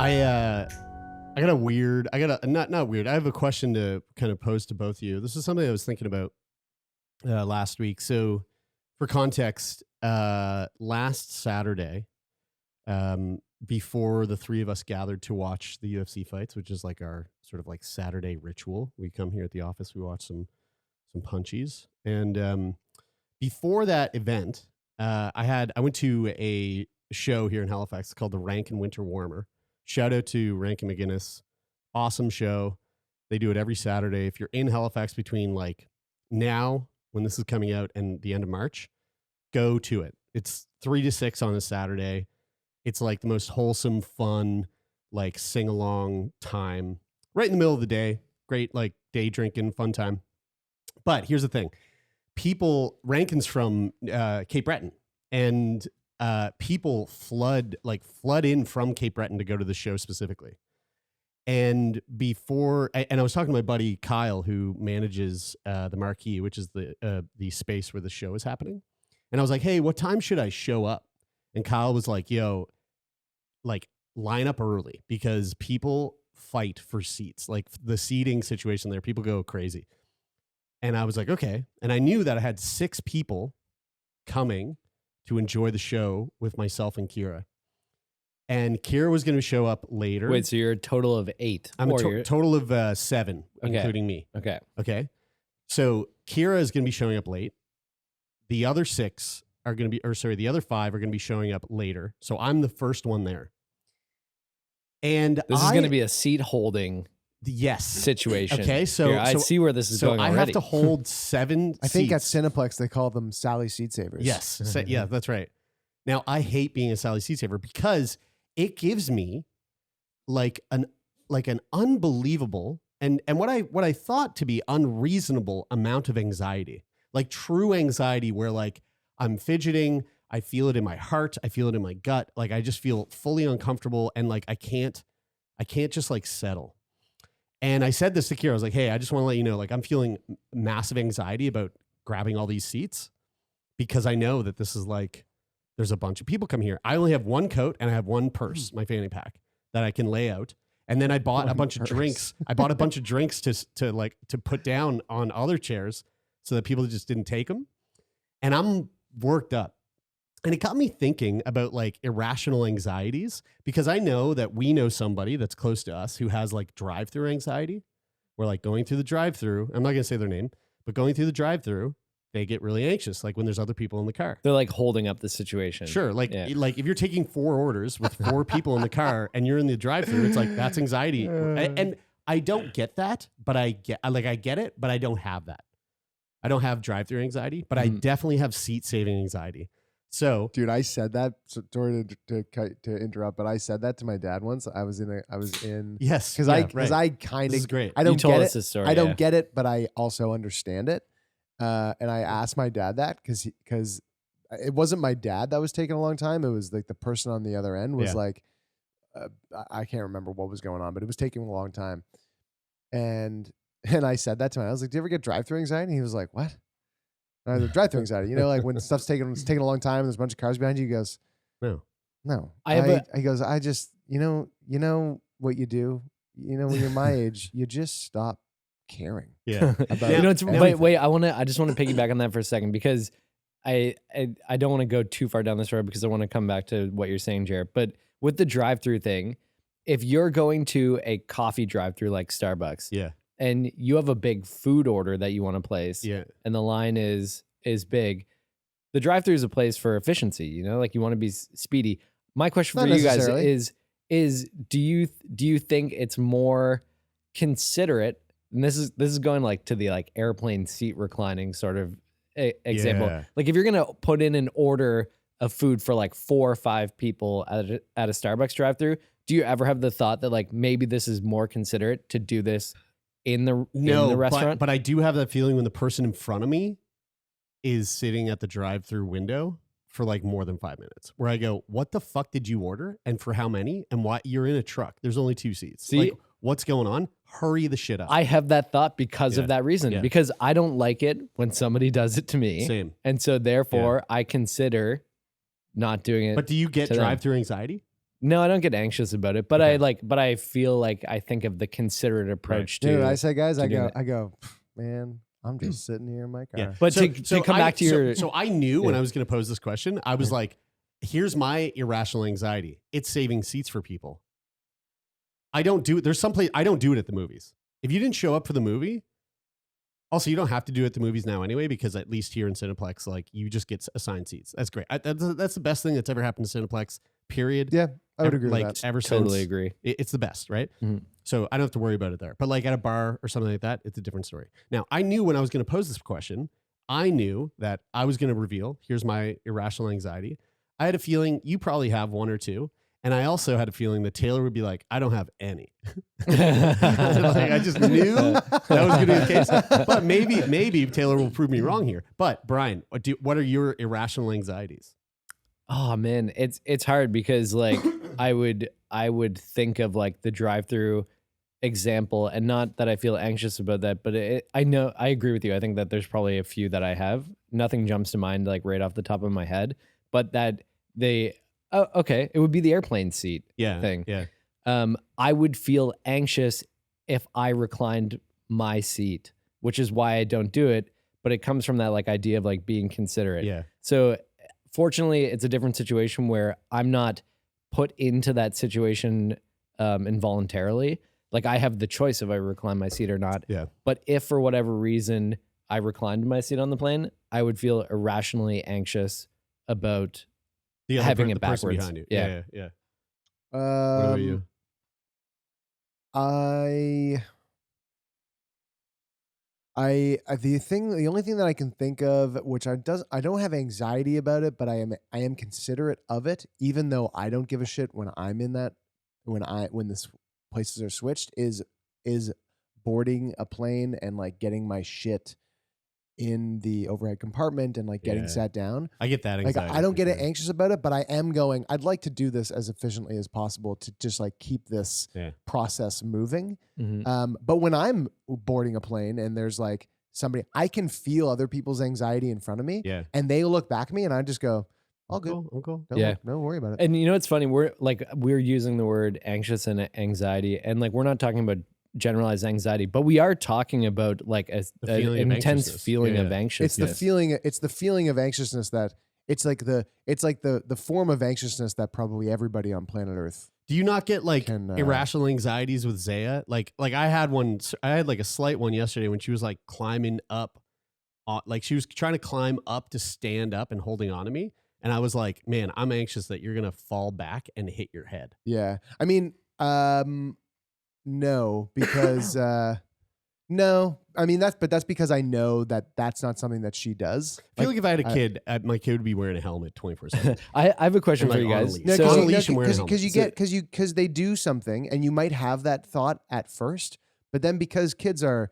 I got a weird. I got a not weird. I have a question to kind of pose to both of you. This is something I was thinking about last week. So, for context, last Saturday, before the three of us gathered to watch the UFC fights, which is like our sort of like Saturday ritual, we come here at the office, we watch some punchies, and before that event, I went to a show here in Halifax called the Rankin Winter Warmer. Shout out to Rankin McGuinness. Awesome show. They do it every Saturday. If you're in Halifax between like now, when this is coming out, and the end of March, go to it. It's 3 to 6 on a Saturday. It's like the most wholesome, fun, like sing-along time. Right in the middle of the day. Great, like day drinking, fun time. But here's the thing. Rankin's from Cape Breton, and people flood in from Cape Breton to go to the show specifically. And I was talking to my buddy Kyle, who manages the Marquee, which is the space where the show is happening. And I was like, hey, what time should I show up? And Kyle was like, yo, like line up early because people fight for seats. Like the seating situation there, people go crazy. And I was like, okay. And I knew that I had 6 people coming to enjoy the show with myself and Kira. And Kira was going to show up later. Wait, so you're a total of 8? I'm a total of 7, including me. Okay. So Kira is going to be showing up late. The other 6 are going to be, the other 5 are going to be showing up later. So I'm the first one there. And this is going to be a seat holding situation. Okay, so I see where this is going already. I have to hold 7 I think at Cineplex they call them Sally seat savers. Yes. Yeah, that's right. Now, I hate being a Sally seat saver because it gives me like an unbelievable and what I thought to be unreasonable amount of anxiety. Like true anxiety where like I'm fidgeting, I feel it in my heart, I feel it in my gut, like I just feel fully uncomfortable and like I can't just like settle. And I said this to Kira. I was like, hey, I just want to let you know, like, I'm feeling massive anxiety about grabbing all these seats because I know that this is like, there's a bunch of people come here. I only have 1 coat and I have 1 purse, my fanny pack, that I can lay out. And then I bought a bunch of drinks. I bought a bunch of drinks to put down on other chairs so that people just didn't take them. And I'm worked up. And it got me thinking about like irrational anxieties because I know that we know somebody that's close to us who has like drive-thru anxiety. We're like going through the drive-thru. I'm not going to say their name, but going through the drive-thru, they get really anxious. Like when there's other people in the car. They're like holding up the situation. Sure. Like if you're taking 4 orders with 4 people in the car and you're in the drive-thru, it's like, that's anxiety. And I don't get that, but I get it, but I don't have that. I don't have drive-thru anxiety, but I definitely have seat-saving anxiety. So, dude, I said that. Sorry to interrupt, but I said that to my dad once. I was in yes, because I kind of this is great. I don't you told get us it. This story, I don't get it, but I also understand it. And I asked my dad that because it wasn't my dad that was taking a long time. It was like the person on the other end was like, I can't remember what was going on, but it was taking a long time. And I said that to him. I was like, "Do you ever get drive-thru anxiety?" And he was like, "What?" The drive-thru anxiety, like when stuff's taking a long time and there's a bunch of cars behind you, he goes, no. He goes, I just, you know what you do, when you're my age, you just stop caring. Yeah. About wait, I just want to piggyback on that for a second because I don't want to go too far down this road because I want to come back to what you're saying, Jared. But with the drive-thru thing, if you're going to a coffee drive-thru like Starbucks, and you have a big food order that you want to place, and the line is big, the drive-thru is a place for efficiency, like you want to be speedy. My question for you guys is do you think it's more considerate, and this is going like to the like airplane seat reclining sort of example, like if you're going to put in an order of food for like 4 or 5 people at a Starbucks drive-thru, do you ever have the thought that like maybe this is more considerate to do this in the restaurant? But I do have that feeling when the person in front of me is sitting at the drive-thru window for like more than 5 minutes, where I go, "What the fuck did you order, and for how many, and why? You're in a truck. There's only 2 seats. See, like, what's going on? Hurry the shit up." I have that thought because of that reason, because I don't like it when somebody does it to me. Same. And so therefore I consider not doing it. But do you get drive-thru anxiety? No, I don't get anxious about it, but Okay. but I feel like I think of the considerate approach You know to. what I say, guys? I doing go, it. man, I'm just sitting here in my car. Yeah. But to come back to your, so I knew when Yeah. I was going to pose this question, I was like, here's my irrational anxiety. It's saving seats for people. I don't do it. There's some place I don't do it at the movies. If you didn't show up for the movie, also you don't have to do it at the movies now anyway, because at least here in Cineplex, like you just get assigned seats. That's great. That's the best thing that's ever happened to Cineplex. Period. Yeah, I would agree with that. Ever totally since, agree. it's the best, right? Mhm. So I don't have to worry about it there. But like at a bar or something like that, it's a different story. Now, I knew when I was going to pose this question, I knew that I was going to reveal, here's my irrational anxiety. I had a feeling you probably have one or two. And I also had a feeling that Taylor would be like, I don't have any. I just knew that was going to be the case. But maybe Taylor will prove me wrong here. But Brian, what are your irrational anxieties? Oh man, it's hard because like I would think of like the drive-through example, and not that I feel anxious about that, but I know I agree with you. I think that there's probably a few that I have. Nothing jumps to mind like right off the top of my head, but that okay, it would be the airplane seat thing. Yeah. I would feel anxious if I reclined my seat, which is why I don't do it. But it comes from that like idea of like being considerate. Yeah. So fortunately, it's a different situation where I'm not put into that situation involuntarily. Like I have the choice if I recline my seat or not. Yeah. But if for whatever reason I reclined my seat on the plane, I would feel irrationally anxious about The having it the person backwards. behind you. Yeah. Yeah. What about you? The only thing that I can think of, which I don't have anxiety about it, but I am considerate of it, even though I don't give a shit when I'm in that, when this places are switched, is boarding a plane and like getting my shit in the overhead compartment and like getting Yeah. sat down. I get that Like anxiety. I don't for get sure. anxious about it, but I am going, I'd like to do this as efficiently as possible to just like keep this Yeah. process moving. Mhm. But when I'm boarding a plane and there's like somebody, I can feel other people's anxiety in front of me, Yeah. and they look back at me, and I just go, "All good, I'm cool. Yeah. don't worry about it." And you know what's funny? We're using the word anxious and anxiety, and like we're not talking about generalized anxiety, but we are talking about like an feeling of intense anxiousness. feeling Yeah, of yeah. anxiousness. It's the feeling of anxiousness that it's like the form of anxiousness that probably everybody on planet Earth. Do you not get like Can, irrational anxieties with Zaya? Like I had like a slight one yesterday when she was like climbing up, like she was trying to climb up to stand up and holding on to me. And I was like, man, I'm anxious that you're going to fall back and hit your head. Yeah, I mean, no, because no, I mean that's because I know that that's not something that she does. I feel like if I had a kid, my kid would be wearing a helmet 24/7. I have a question And, for like, you on a guys. leash. No, So- on a because leash and wearing a helmet. because they do something, and you might have that thought at first, but then because kids are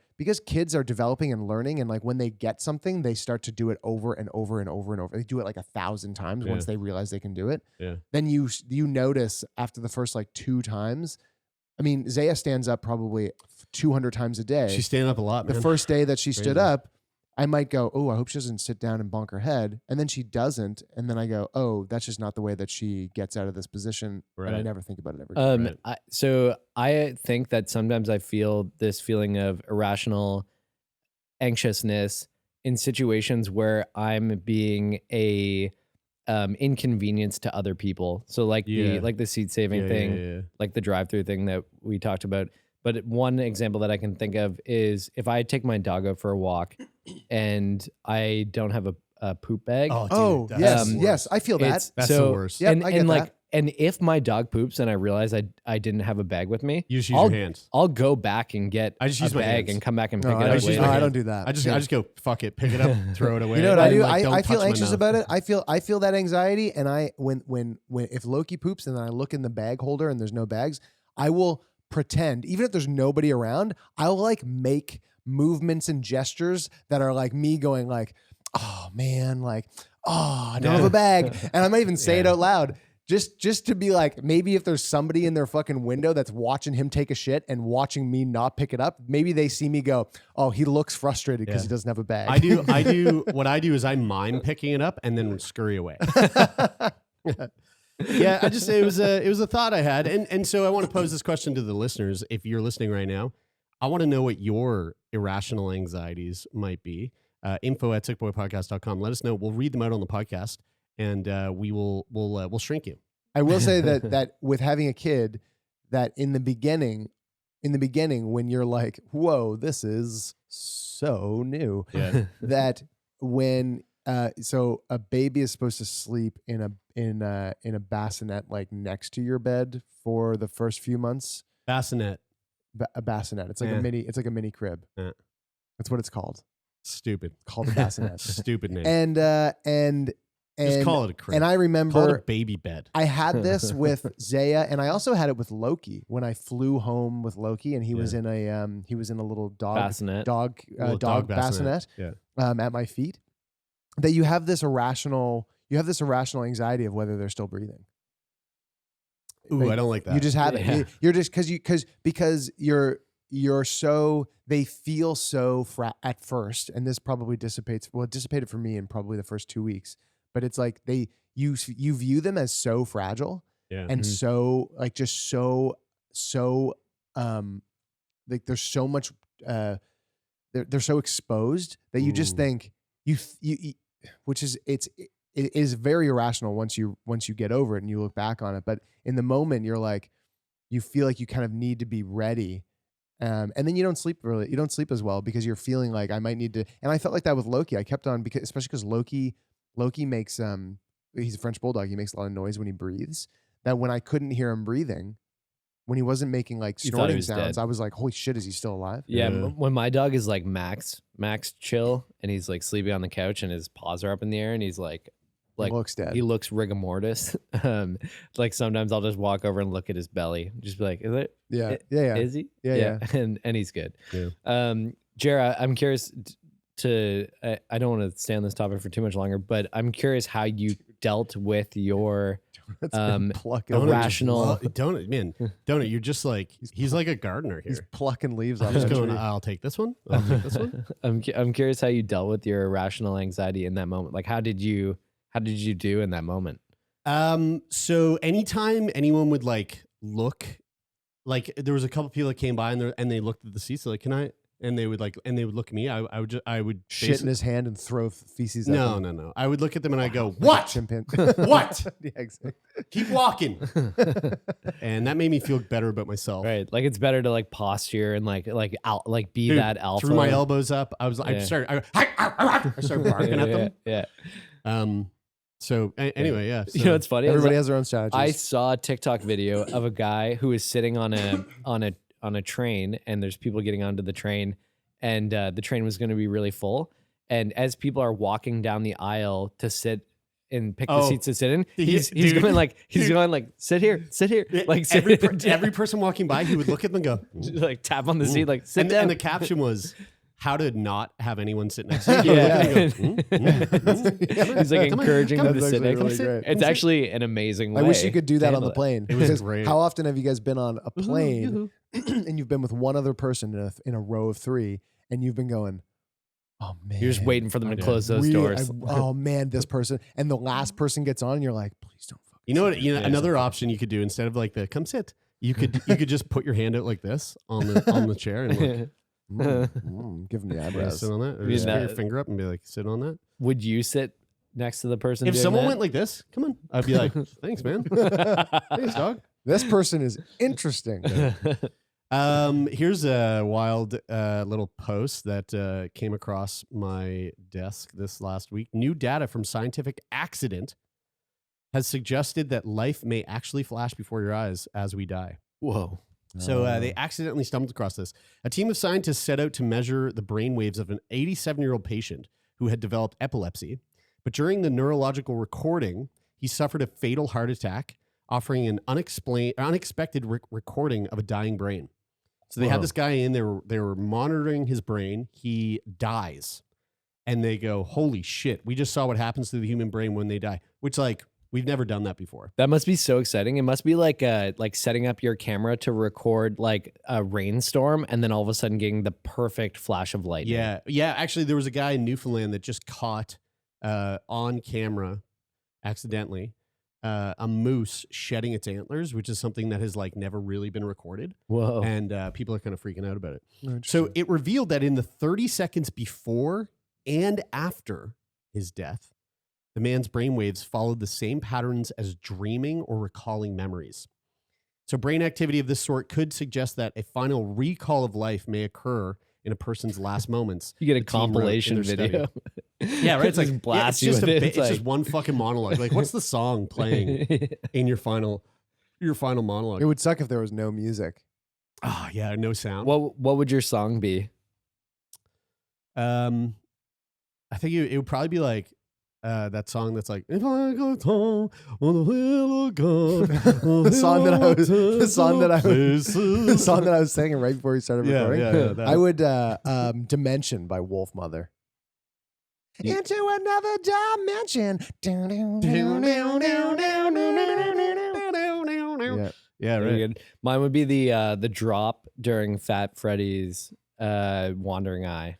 developing and learning, and like when they get something, they start to do it over and over and over and over. They do it like 1,000 times once Yeah. they realize they can do it. Yeah. Then you notice after the first like 2 times. I mean, Zaya stands up probably 200 times a day. She's standing up a lot, man. The first day that she stood Crazy. up, I might go, oh, I hope she doesn't sit down and bonk her head. And then she doesn't. And then I go, oh, that's just not the way that she gets out of this position. And I Right. never think about it ever again. Right. So I think that sometimes I feel this feeling of irrational anxiousness in situations where I'm being a inconvenience to other people. So like Yeah. the seat saving Yeah, thing, yeah. like the drive-through thing that we talked about. But one example that I can think of is if I take my dog out for a walk and I don't have a poop bag. Oh, dude, Oh, that's yes, the worst. yes, I feel that. it's- That's so, the worst. Yep, and, I get and like, that. and if my dog poops and I realize I didn't have a bag with me, You just use I'll, your hands. I'll go back and get I just a use my bag hands. and come back and pick No, it I up don't, use later. my I don't hands. do that. I just go, fuck it, pick it up, throw it away. You know what I do? Like, don't I feel touch my anxious mouth. about it. I feel that anxiety, and I when if Loki poops and then I look in the bag holder and there's no bags, I will pretend, even if there's nobody around, I'll like make movements and gestures that are like me going like, oh man, like, oh, I don't have a bag, and I might even say it Yeah. out loud. Just to be like, maybe if there's somebody in their fucking window that's watching him take a shit and watching me not pick it up, maybe they see me go, oh, he looks frustrated because Yeah. he doesn't have a bag. What I do is I mime picking it up and then scurry away. Yeah, I just it was a thought I had, and so I want to pose this question to the listeners. If you're listening right now, I want to know what your irrational anxieties might be. info@sickboypodcast.com. Let us know. We'll read them out on the podcast, and we'll shrink you. I will say that with having a kid, that in the beginning, when you're like, whoa, this is so new. Yeah. That when so a baby is supposed to sleep in a bassinet like next to your bed for the first few months. Bassinet. A bassinet. It's like a mini. It's like a mini crib. That's what it's called. Stupid. Called a bassinet. Stupid name. And just call it a crib. And I remember call it a baby bed. I had this with Zaya, and I also had it with Loki when I flew home with Loki, and he was in a little dog Bassinet. dog bassinet Yeah. At my feet. That you have this irrational anxiety of whether they're still breathing. Ooh, Like, I don't like that. You just have Yeah. it. You're just because you're so, they feel so at first, and this probably dissipates. Well, it dissipated for me in probably the first 2 weeks, but it's like you view them as so fragile Yeah. and so like just so like there's so much they're so exposed that you just think you which is it is very irrational once you get over it and you look back on it, but in the moment you're like, you feel like you kind of need to be ready. And then you don't sleep as well because you're feeling like I might need to. And I felt like that with Loki. I kept on especially because Loki makes he's a French bulldog. He makes a lot of noise when he breathes. That when I couldn't hear him breathing, when he wasn't making like You thought he snorting was sounds, dead. I was like, holy shit, is he still alive? Yeah, Yeah. when my dog is like Max chill, and he's like sleeping on the couch, and his paws are up in the air, and he's like He looks dead. he looks rigor mortis. Like sometimes I'll just walk over and look at his belly, just be like, "Is it? Yeah. Is he? Yeah. And he's good." Yeah. Jared, I'm curious to. I don't want to stay on this topic for too much longer, but I'm curious how you dealt with your plucking irrational. Donut, you're just like he's like a gardener here. He's plucking leaves off I'm just the going, tree. I'll take this one. I'll take this one. I'm curious how you dealt with your irrational anxiety in that moment. Like, how did you do in that moment? So anytime anyone would like look, like there was a couple people that came by and they looked at the seats, like, can I? And they would look at me. I would Shit in his hand and throw feces. No. I would look at them and I go, what? What? Yeah, exactly. Keep walking. And that made me feel better about myself. Right, like it's better to like posture and like be Dude, that alpha. Threw my elbows up. I was. I started barking at them. Yeah. So anyway, yeah. So, You know what's funny? Everybody has their own strategies. I saw a TikTok video of a guy who is sitting on a train, and there's people getting onto the train, and the train was going to be really full. And as people are walking down the aisle to sit and pick the seats to sit in, he's going like sit here, like sit every person walking by, he would look at them and go, like tap on the seat, like sit down. And the caption was, how to not have anyone sit next to you. Yeah. He's like Come on, encouraging come them on. to sit That's next. actually really great. It's actually an amazing way. I wish you could do to that on handle the plane. It was Because great. how often have you guys been on a plane and you've been with one other person in a row of three, and you've been going, oh man, You're just waiting for them to close those doors. oh man, this person, and the last person gets on, and you're like, please don't. You know what? Another option you could do instead of like the come sit, you could just put your hand out like this on the chair and like, Give them the yeah, eyebrows. sit on that, or You just put your know- finger up and be like, sit on that. Would you sit next to the person? If doing someone that? went like this, come on, I'd be like, thanks, man. Thanks, dog. This person is interesting. Here's a wild little post that came across my desk this last week. New data from Scientific Accident has suggested that life may actually flash before your eyes as we die. Whoa. So they accidentally stumbled across this. A team of scientists set out to measure the brainwaves of an 87-year-old patient who had developed epilepsy. But during the neurological recording, he suffered a fatal heart attack, offering an unexpected recording of a dying brain. So they had this guy in, they were monitoring his brain. He dies. And they go, holy shit, we just saw what happens to the human brain when they die. Which, like, we've never done that before. That must be so exciting. It must be like setting up your camera to record like a rainstorm and then all of a sudden getting the perfect flash of lightning. Yeah. Yeah. Actually, there was a guy in Newfoundland that just caught on camera accidentally a moose shedding its antlers, which is something that has like never really been recorded. Whoa. And people are kind of freaking out about it. So Interesting. it revealed that in the 30 seconds before and after his death, the man's brainwaves followed the same patterns as dreaming or recalling memories. So brain activity of this sort could suggest that a final recall of life may occur in a person's last moments. You get a the team wrote in compilation their video. study. Yeah, right. It's like blast it's you with it. it's just one fucking monologue. Like, what's the song playing in your final monologue? It would suck if there was no music. Oh yeah, no sound. What would your song be? I think it would probably be like that song that's like, if I go home on a little gun, The song that I was singing right before we started recording. that. I would Dimension by Wolf Mother. Yeah. Into another dimension. Yeah, Very right. good. Mine would be the drop during Fat Freddy's Wandering Eye.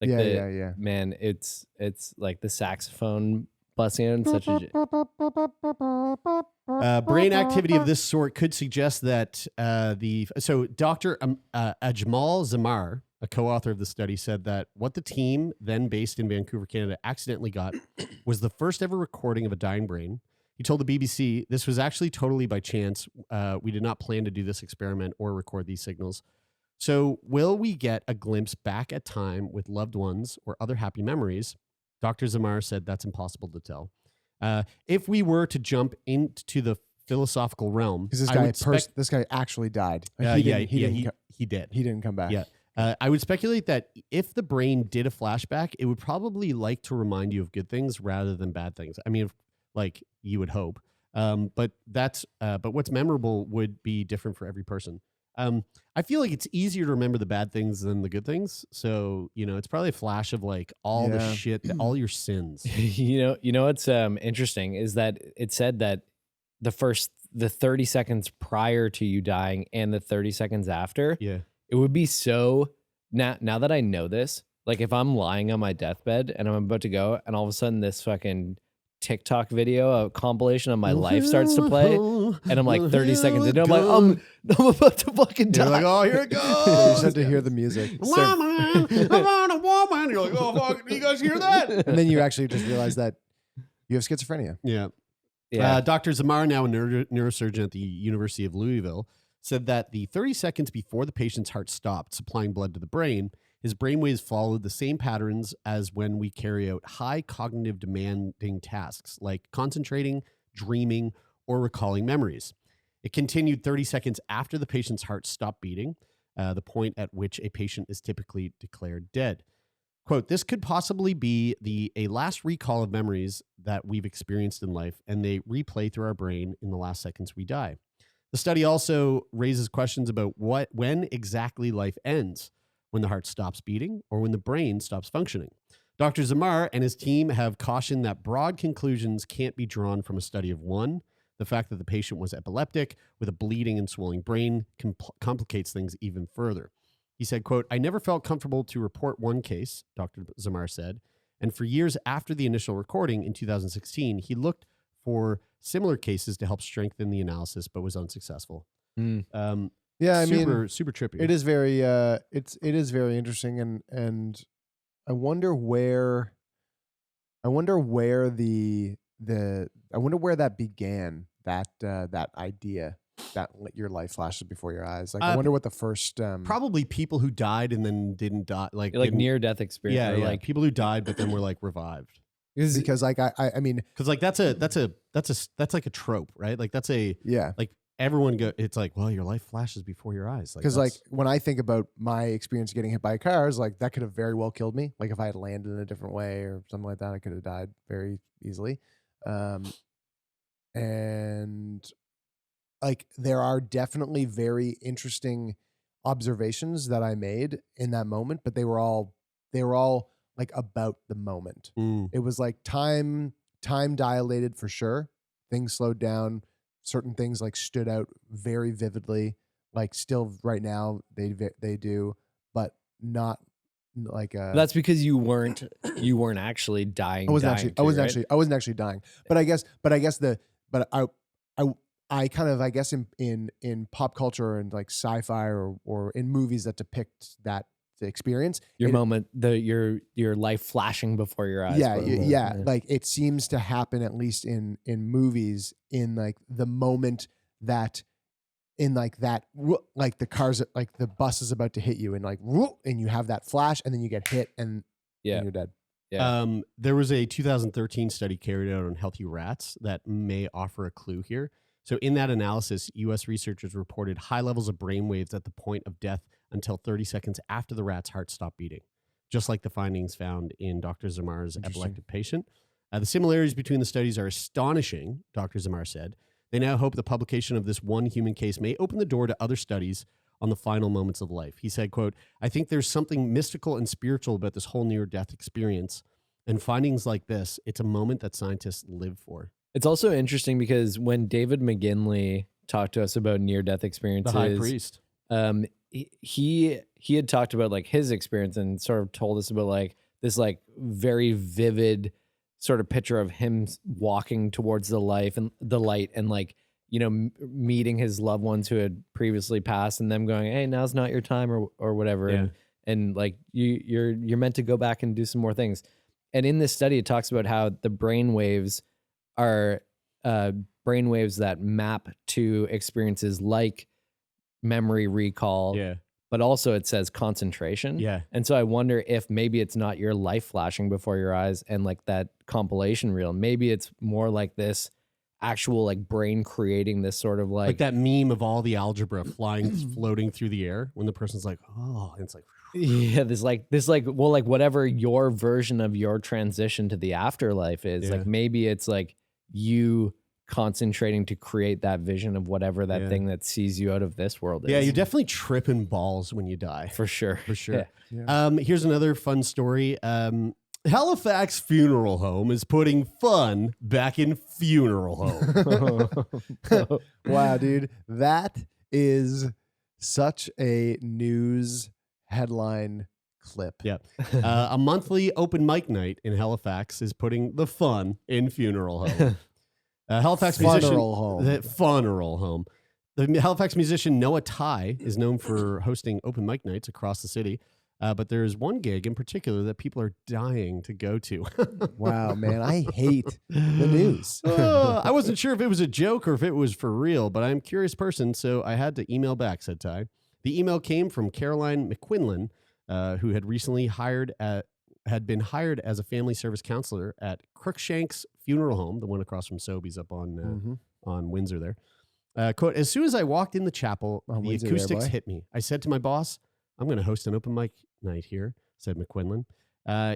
Like Yeah. Man, it's like the saxophone busting in such a. Brain activity of this sort could suggest that Dr. Ajmal Zamar, a co-author of the study, said that what the team, then based in Vancouver, Canada, accidentally got was the first ever recording of a dying brain. He told the BBC, "This was actually totally by chance. We did not plan to do this experiment or record these signals. So will we get a glimpse back at time with loved ones or other happy memories?" Dr. Zamar said that's impossible to tell. If we were to jump into the philosophical realm, Because this guy actually died. he did. He didn't come back. Yeah. I would speculate that if the brain did a flashback, it would probably like to remind you of good things rather than bad things. I mean, like you would hope. But what's memorable would be different for every person. I feel like it's easier to remember the bad things than the good things. So, it's probably a flash of like all the shit, all your sins. You know what's interesting is that it said that the 30 seconds prior to you dying and the 30 seconds after, Yeah. it would be so now that I know this, like if I'm lying on my deathbed and I'm about to go and all of a sudden this fucking TikTok video, a compilation of my life starts to play, and I'm like 30 seconds into it, I'm like, I'm about to fucking die. You're like, oh, here it goes. You just have to hear the music. Woman, I'm on a woman. You're like, oh, fuck, do you guys hear that? And then you actually just realize that you have schizophrenia. Yeah. Yeah. Dr. Zamar, now a neurosurgeon at the University of Louisville, said that the 30 seconds before the patient's heart stopped supplying blood to the brain, his brainwaves followed the same patterns as when we carry out high cognitive demanding tasks like concentrating, dreaming, or recalling memories. It continued 30 seconds after the patient's heart stopped beating, the point at which a patient is typically declared dead. Quote, "This could possibly be a last recall of memories that we've experienced in life, and they replay through our brain in the last seconds we die." The study also raises questions about when exactly life ends, when the heart stops beating or when the brain stops functioning. Dr. Zamar and his team have cautioned that broad conclusions can't be drawn from a study of one. The fact that the patient was epileptic with a bleeding and swelling brain complicates things even further. He said, quote, "I never felt comfortable to report one case," Dr. Zamar said, and for years after the initial recording in 2016, he looked for similar cases to help strengthen the analysis, but was unsuccessful. Yeah, I mean, super trippy. it is very it is very interesting, and I wonder where that began, that idea that your life flashes before your eyes. Like I wonder what the first probably people who died and then didn't die, like near death experience. Yeah, or like people who died but then were like revived. because like I mean, because like that's like a trope, right? Like that's like everyone it's like, well, your life flashes before your eyes. Because like when I think about my experience getting hit by cars, like that could have very well killed me. Like if I had landed in a different way or something like that, I could have died very easily. And like there are definitely very interesting observations that I made in that moment, but they were all like about the moment. It was like time dilated for sure. Things slowed down. Certain things like stood out very vividly. Like still right now they do, but not like That's because you weren't actually dying. I wasn't dying actually I wasn't actually dying. But I guess I kind of, I guess in pop culture and like sci-fi or in movies that depict that the experience, your moment, your life flashing before your eyes. Yeah. Like it seems to happen, at least in movies, in like the moment that in like that, like the cars, like the bus is about to hit you and like, and you have that flash and then you get hit and you're dead. Yeah. There was a 2013 study carried out on healthy rats that may offer a clue here. So in that analysis, U.S. researchers reported high levels of brainwaves at the point of death until 30 seconds after the rat's heart stopped beating, just like the findings found in Dr. Zamar's epileptic patient. The similarities between the studies are astonishing, Dr. Zamar said. They now hope the publication of this one human case may open the door to other studies on the final moments of life. He said, quote, "I think there's something mystical and spiritual about this whole near-death experience. And findings like this, it's a moment that scientists live for." It's also interesting because when David McGinley talked to us about near-death experiences, the high priest, he had talked about like his experience and sort of told us about like this like very vivid sort of picture of him walking towards the light and like, you know, meeting his loved ones who had previously passed and them going, "Hey, now's not your time," or whatever. Yeah. And like you're meant to go back and do some more things. And in this study, it talks about how the brain waves are brainwaves that map to experiences like memory recall, but also it says concentration. Yeah. And so I wonder if maybe it's not your life flashing before your eyes and like that compilation reel. Maybe it's more like this actual like brain creating this sort of like that meme of all the algebra floating through the air when the person's like, oh, and it's like, yeah, this well, like whatever your version of your transition to the afterlife is, like maybe it's like you concentrating to create that vision of whatever that thing that sees you out of this world is. Yeah, you're definitely tripping balls when you die. For sure. For sure. Yeah. Here's another fun story. Halifax Funeral Home is putting fun back in funeral home. Wow, dude. That is such a news headline clip. Yeah. A monthly open mic night in Halifax is putting the fun in funeral home. Halifax Funeral home. The funeral home. The Halifax musician Noah Ty is known for hosting open mic nights across the city. But there's one gig in particular that people are dying to go to. Wow, man. I hate the news. I wasn't sure if it was a joke or if it was for real, but I'm a curious person, so I had to email back, said Ty. The email came from Caroline McQuinlan, who had recently had been hired as a family service counselor at Crookshanks Funeral Home, the one across from Sobeys up on Windsor there. Quote, "As soon as I walked in the chapel, the Windsor acoustics there, hit me. I said to my boss, I'm going to host an open mic night here," said McQuinlan.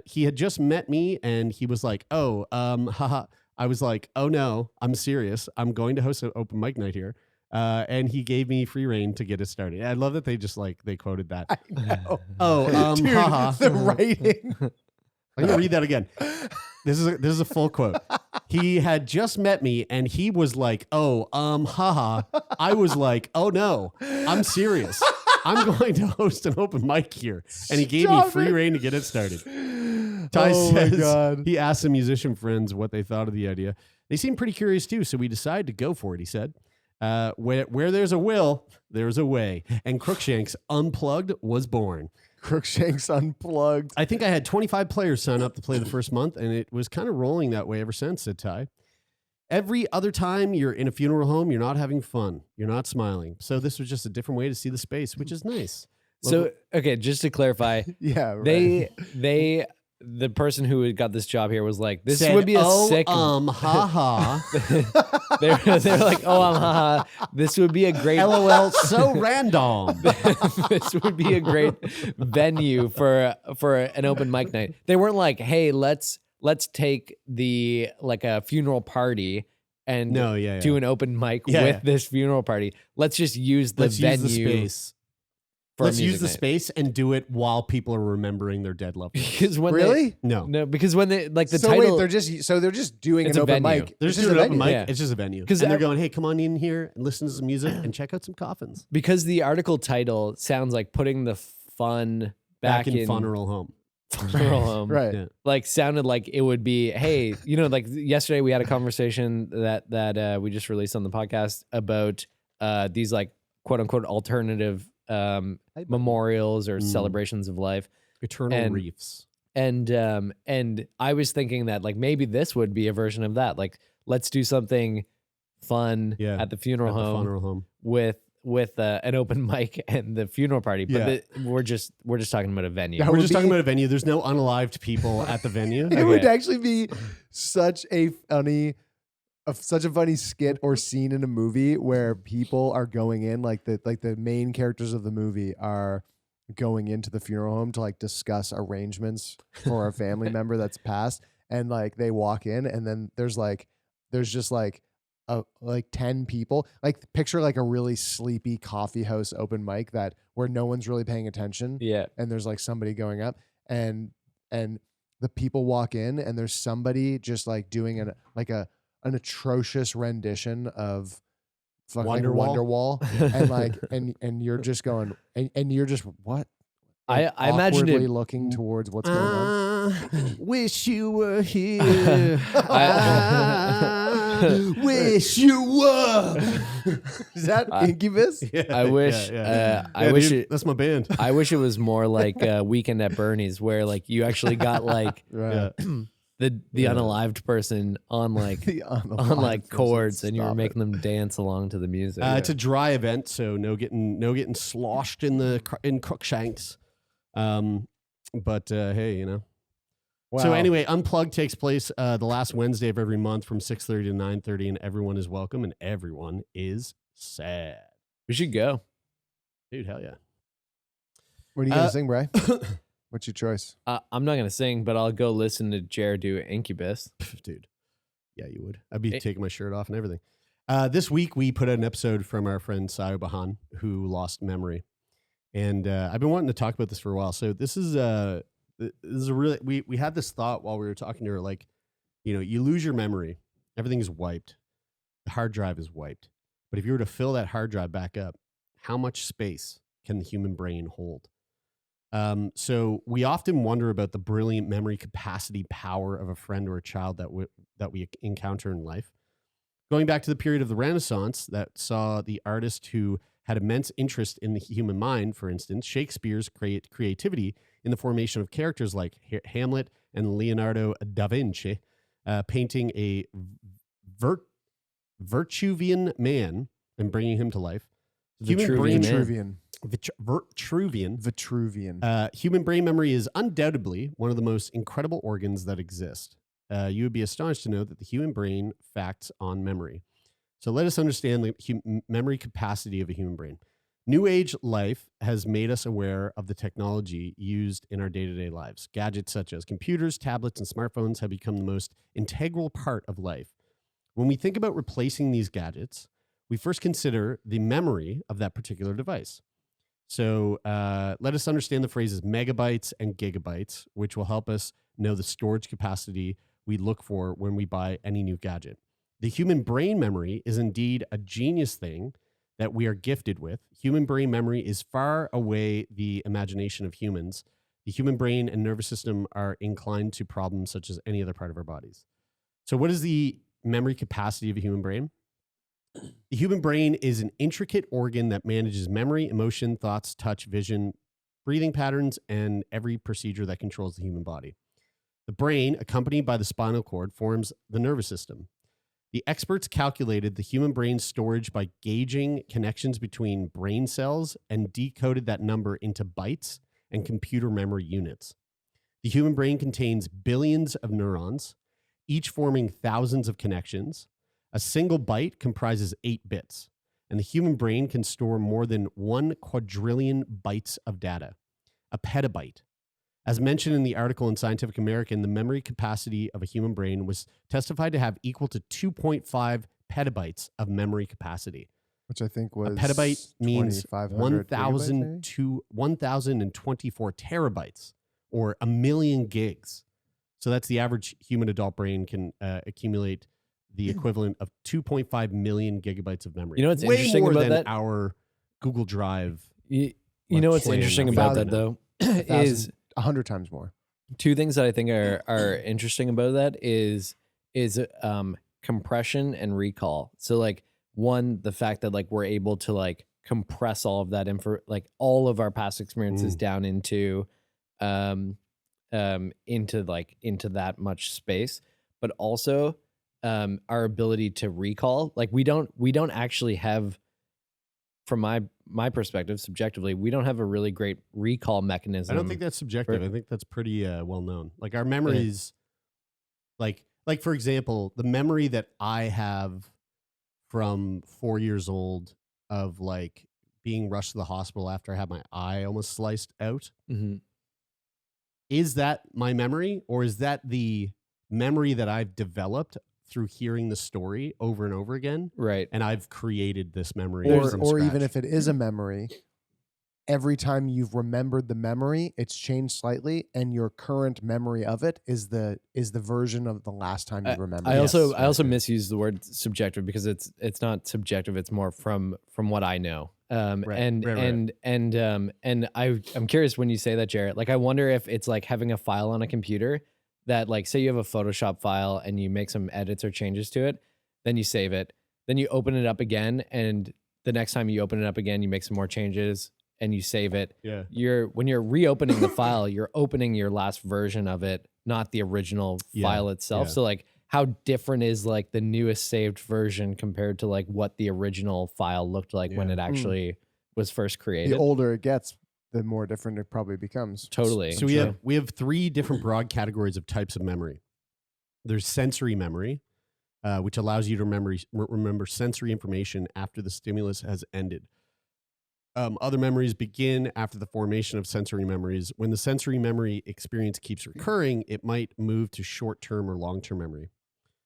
He had just met me and he was like, "Oh, haha." I was like, "Oh no, I'm serious. I'm going to host an open mic night here." And he gave me free reign to get it started. I love that they just like, they quoted that. I know. Oh, Dude, haha. the writing. I'm going to read that again. This is a full quote. He had just met me and he was like, "Oh, haha." I was like, "Oh no, I'm serious. I'm going to host an open mic here." And he gave me free reign to get it started. Ty says he asked some musician friends what they thought of the idea. They seemed pretty curious too, so we decided to go for it, he said. Where there's a will, there's a way. And Crookshanks Unplugged was born. Crookshanks Unplugged. I think I had 25 players sign up to play the first month, and it was kind of rolling that way ever since, said Ty. Every other time you're in a funeral home, you're not having fun. You're not smiling. So this was just a different way to see the space, which is nice. So, okay, just to clarify, yeah, right. the person who got this job here was like, this Said, would be a sick. Haha. They're like, haha. This would be a great. LOL. So random. This would be a great venue for an open mic night. They weren't like, hey, let's take a funeral party and do an open mic with this funeral party. Let's just use the venue. Use the space. Let's use the space and do it while people are remembering their dead loved ones. Because when no, because when they like the so title, wait, they're just doing an open venue. mic. They're just doing an open mic. Yeah. It's just a venue. And they're going, "Hey, come on in here and listen to some music and check out some coffins." Because the article title sounds like putting the fun back in funeral home. Funeral home. Right. Yeah. Like sounded like it would be, hey, like yesterday we had a conversation that we just released on the podcast about these like quote unquote alternative memorials or celebrations of life. Eternal reefs. And I was thinking that like maybe this would be a version of that. Like let's do something fun at the funeral home with an open mic and the funeral party. But we're just talking about a venue. That We're would just talking be- about a venue. There's no unalived people at the venue. It would actually be such a funny skit or scene in a movie where people are going in, like the main characters of the movie are going into the funeral home to like discuss arrangements for a family member that's passed, and like they walk in and then there's just like 10 people. Like picture like a really sleepy coffee house open mic where no one's really paying attention. Yeah. And there's like somebody going up and the people walk in and there's somebody just like doing an atrocious rendition of fucking Wonderwall. And like and you're just going and you're just what? I imagined it looking towards what's going on. Wish you were here. Wish you were. Is that Incubus? Yeah, I wish. I wish dude, it. that's my band. I wish it was more like Weekend at Bernie's, where like you actually got like Right. the unalived person on like on like chords, and you were making them dance along to the music. It's a dry event, so no getting sloshed in Crookshanks. But hey, you know. Wow. So anyway, Unplug takes place the last Wednesday of every month from 6:30 to 9:30, and everyone is welcome and everyone is sad. We should go. Dude, hell yeah. What are you gonna sing, Bray? What's your choice? I'm not gonna sing, but I'll go listen to Jared do Incubus. Dude. Yeah, you would. I'd be taking my shirt off and everything. This week we put out an episode from our friend Sayo Bahan, who lost memory. And I've been wanting to talk about this for a while. So this is a really, we had this thought while we were talking to her, like, you know, you lose your memory, everything is wiped. The hard drive is wiped. But if you were to fill that hard drive back up, how much space can the human brain hold? So we often wonder about the brilliant memory capacity power of a friend or a child that we encounter in life. Going back to the period of the Renaissance that saw the artist who had immense interest in the human mind, for instance, Shakespeare's creativity in the formation of characters like Hamlet and Leonardo da Vinci, painting a Vitruvian man and bringing him to life. Vitruvian. Human brain memory is undoubtedly one of the most incredible organs that exist. You would be astonished to know that the human brain facts on memory. So let us understand the memory capacity of a human brain. New age life has made us aware of the technology used in our day-to-day lives. Gadgets such as computers, tablets, and smartphones have become the most integral part of life. When we think about replacing these gadgets, we first consider the memory of that particular device. So let us understand the phrases megabytes and gigabytes, which will help us know the storage capacity we look for when we buy any new gadget. The human brain memory is indeed a genius thing that we are gifted with. Human brain memory is far away the imagination of humans. The human brain and nervous system are inclined to problems such as any other part of our bodies. So what is the memory capacity of a human brain? The human brain is an intricate organ that manages memory, emotion, thoughts, touch, vision, breathing patterns, and every procedure that controls the human body. The brain, accompanied by the spinal cord, forms the nervous system. The experts calculated the human brain's storage by gauging connections between brain cells and decoded that number into bytes and computer memory units. The human brain contains billions of neurons, each forming thousands of connections. A single byte comprises 8 bits, and the human brain can store more than 1 quadrillion bytes of data, a petabyte. As mentioned in the article in Scientific American, the memory capacity of a human brain was testified to have equal to 2.5 petabytes of memory capacity. Which I think was a petabyte means 1,000 to 1,024 terabytes, or 1 million gigs. So that's the average human adult brain can accumulate the equivalent of 2.5 million gigabytes of memory. You know what's Way interesting more about than that? our Google Drive. You know what's interesting about that, though? is 100 times more. two things that I think are interesting about that is compression and recall. So like one, the fact that like we're able to like compress all of that info, like all of our past experiences down into that much space, but also our ability to recall. Like we don't actually have, from my perspective, subjectively, we don't have a really great recall mechanism. I don't think that's subjective. I think that's pretty well known. Like our memories, like for example, the memory that I have from 4 years old of like being rushed to the hospital after I had my eye almost sliced out. Mm-hmm. Is that my memory, or is that the memory that I've developed through hearing the story over and over again? Right. And I've created this memory. Or even if it is a memory, every time you've remembered the memory, it's changed slightly, and your current memory of it is the version of the last time you remembered. I also misuse the word subjective because it's not subjective. It's more from what I know. I'm curious when you say that, Jarrett. Like, I wonder if it's like having a file on a computer that, like, say you have a Photoshop file and you make some edits or changes to it, then you save it, then you open it up again, and the next time you open it up again, you make some more changes and you save it. Yeah. When you're reopening the file, you're opening your last version of it, not the original file itself. Yeah. So like, how different is like the newest saved version compared to like what the original file looked like when it actually was first created? The older it gets, the more different it probably becomes. Totally. So we have three different broad categories of types of memory. There's sensory memory, which allows you to remember sensory information after the stimulus has ended. Other memories begin after the formation of sensory memories. When the sensory memory experience keeps recurring, it might move to short-term or long-term memory.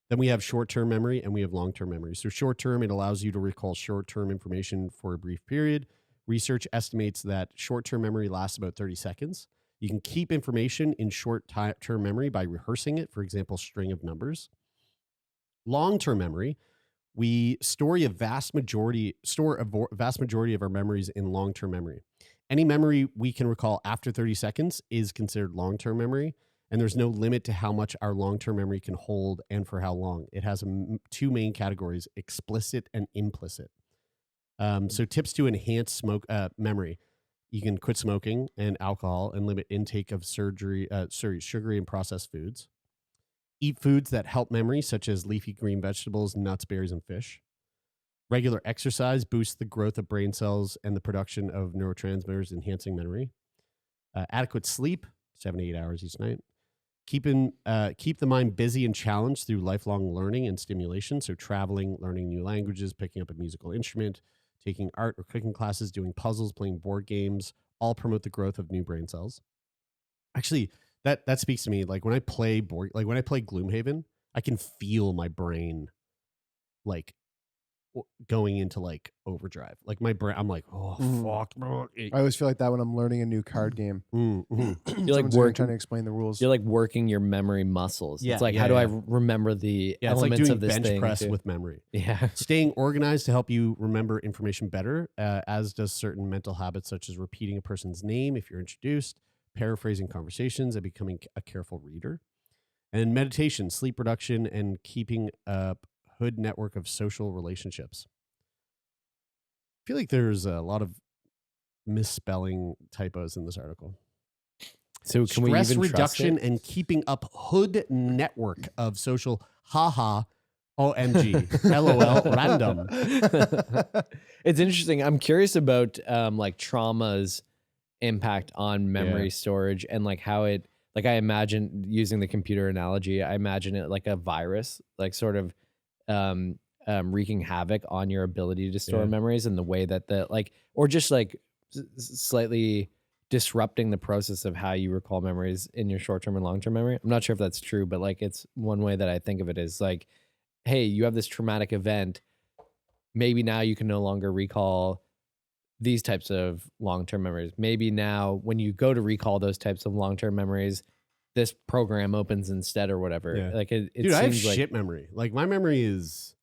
Then we have short-term memory and we have long-term memory. So short-term, it allows you to recall short-term information for a brief period. Research estimates that short-term memory lasts about 30 seconds. You can keep information in short-term memory by rehearsing it, for example, string of numbers. Long-term memory, we store a vast majority of our memories in long-term memory. Any memory we can recall after 30 seconds is considered long-term memory, and there's no limit to how much our long-term memory can hold and for how long. It has two main categories, explicit and implicit. So tips to enhance memory. You can quit smoking and alcohol and limit intake of sugary and processed foods. Eat foods that help memory, such as leafy green vegetables, nuts, berries, and fish. Regular exercise boosts the growth of brain cells and the production of neurotransmitters, enhancing memory. Adequate sleep, 7 to 8 hours each night. Keep the mind busy and challenged through lifelong learning and stimulation. So traveling, learning new languages, picking up a musical instrument, taking art or cooking classes, doing puzzles, playing board games, all promote the growth of new brain cells. Actually, that speaks to me. Like when I play Gloomhaven, I can feel my brain like going into like overdrive. Like my brain, I'm like, oh fuck. I always feel like that when I'm learning a new card game. You're like trying to explain the rules. You're like working your memory muscles. Yeah, it's like, how do I remember the elements it's like of doing this bench thing press with memory. Yeah. Staying organized to help you remember information better, as does certain mental habits such as repeating a person's name if you're introduced, paraphrasing conversations, and becoming a careful reader. And meditation, sleep reduction, and keeping up hood network of social relationships. I feel like there's a lot of misspelling typos in this article. So can we stress even reduction trust it? and keeping up hood network of social haha OMG LOL random. It's interesting. I'm curious about like trauma's impact on memory storage and like how it, like I imagine, using the computer analogy, I imagine it like a virus, like sort of wreaking havoc on your ability to store memories and the way that or just like slightly disrupting the process of how you recall memories in your short-term and long-term memory. I'm not sure if that's true, but like it's one way that I think of it is like, hey, you have this traumatic event. Maybe now you can no longer recall these types of long-term memories. Maybe now when you go to recall those types of long-term memories, this program opens instead or whatever. Yeah. Like it Dude, I have seems like shit memory. Like my memory is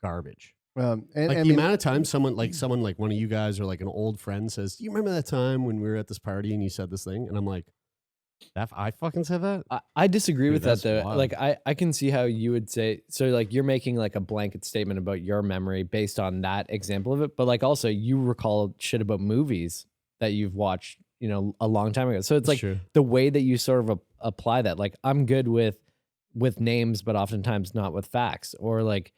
garbage. And Like I the mean, amount of time someone like one of you guys or like an old friend says, "Do you remember that time when we were at this party and you said this thing?" And I'm like, I fucking said that? I disagree Dude, with that that's though. wild. Like I can see how you would say so. Like you're making like a blanket statement about your memory based on that example of it, but like also you recall shit about movies that you've watched, a long time ago. So it's That's like true. the way that you sort of apply that. Like I'm good with names, but oftentimes not with facts or like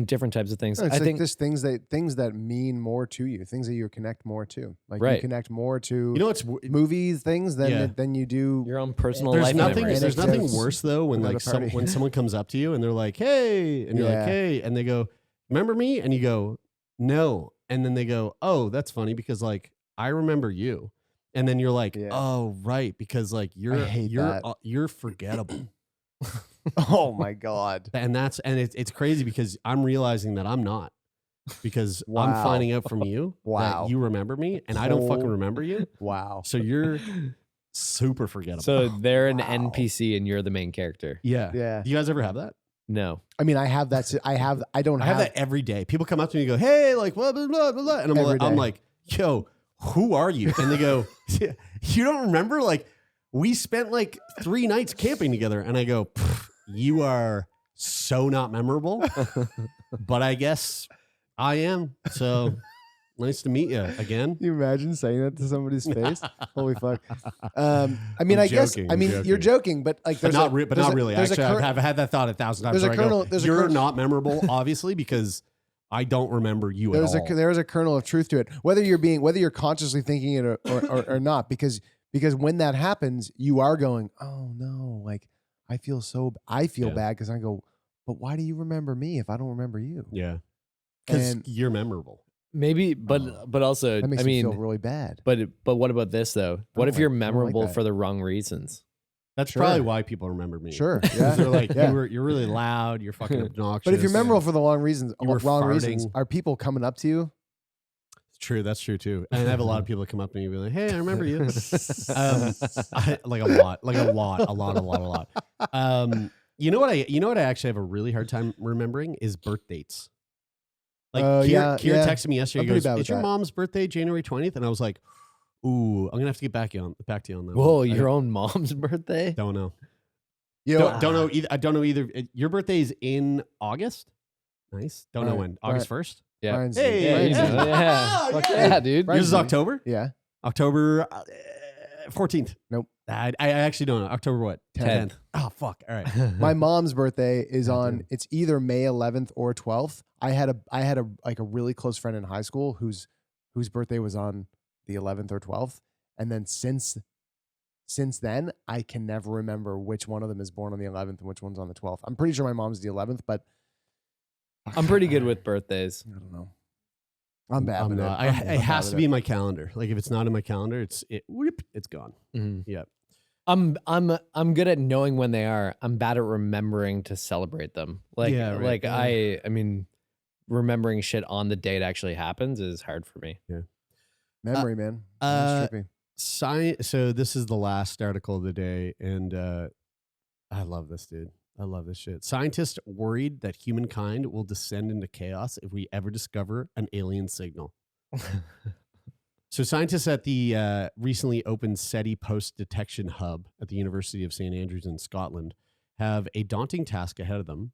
different types of things. it's I like think there's things that mean more to you, things that you connect more to. Like you Right. connect more to You know what's movies, things than you do. your own personal there's life nothing memories. there's nothing Anecdotes worse though when about like a party. when someone comes up to you and they're like, "Hey," and you're like, Yeah. "Hey," and they go, "Remember me?" And you go, "No," and then they go, "Oh, that's funny because like I remember you," and then you're like, Yeah. "Oh, right," because like hate that. you're forgettable. Oh my God. And it's crazy because I'm realizing that I'm not, because I'm Wow. finding out from you Wow. that you remember me and I don't fucking remember you. Wow. So you're super forgettable. So they're an Wow. NPC and you're the main character. yeah. Yeah. Do you guys ever have that? No. I mean, I have that. I don't I have that every day. People come up to me and go, "Hey, like blah blah blah blah," blah. And Every I'm day. like, "Yo, who are you?" And they go, "You don't remember? Like we spent like 3 nights camping together." And I go, "You are so not memorable." But I guess I am. So nice to meet you again. Can you imagine saying that to somebody's face? Holy fuck. I mean, I'm I guess, joking, I I'm mean, you're joking, but like, But there's not, a, not really. There's Actually, a I've had that thought 1,000 times. there's a where I go, kernel- there's a you're kernel- not memorable, obviously, because I don't remember you at all. there's a kernel of truth to it, whether you're consciously thinking it or not, because when that happens, you are going, oh no, like I feel Yeah. bad because I go, but why do you remember me if I don't remember you? Yeah, because And you're memorable. Maybe, but also, that makes I me mean, feel really bad. but what about this though? What if like- you're I don't like memorable that. for the wrong reasons? That's Sure. probably why people remember me. Sure, 'Cause yeah. they're like, Yeah. you're really loud. You're fucking obnoxious. But if you're memorable for the wrong reasons, You were farting. are people coming up to you? It's true. That's true too. And I have a lot of people that come up to me and be like, "Hey, I remember you." Like a lot. You know what I actually have a really hard time remembering is birth dates. Like Kier texted me yesterday. I'm He pretty goes, bad with "Is your that. mom's birthday January 20th?" And I was like, "Ooh, I'm gonna have to get back to you on that." Whoa, one. your own mom's birthday? Don't know. You know, Don't know. I don't know either. Your birthday is in August. Nice. Don't know Brian- when. August 1st. Yeah. Brian's- Hey, Yeah, you yeah. know, yeah. Oh, Fuck yeah. yeah, dude. Brian's Yours is new. October. Yeah. October 14th. Nope. I actually don't know. October what? 10th. Oh fuck. All right. My mom's birthday is on. Goddamn. It's either May 11th or 12th. I had a like a really close friend in high school whose birthday was on the 11th or 12th, and then since then I can never remember which one of them is born on the 11th and which one's on the 12th. I'm pretty sure my mom's the 11th, but I'm pretty good with birthdays. I don't know. I'm bad. I'm with not. it. It I'm has bad to with be it. in my calendar. Like if it's not in my calendar, it's gone. Mhm. Yeah. I'm good at knowing when they are. I'm bad at remembering to celebrate them. Like Yeah, right. I mean, remembering shit on the day it actually happens is hard for me. Memory, man. uh, It's trippy. So this is the last article of the day, and I love this, dude. I love this shit. Scientists worried that humankind will descend into chaos if we ever discover an alien signal. So scientists at the recently opened SETI Post-Detection Hub at the University of St. Andrews in Scotland have a daunting task ahead of them,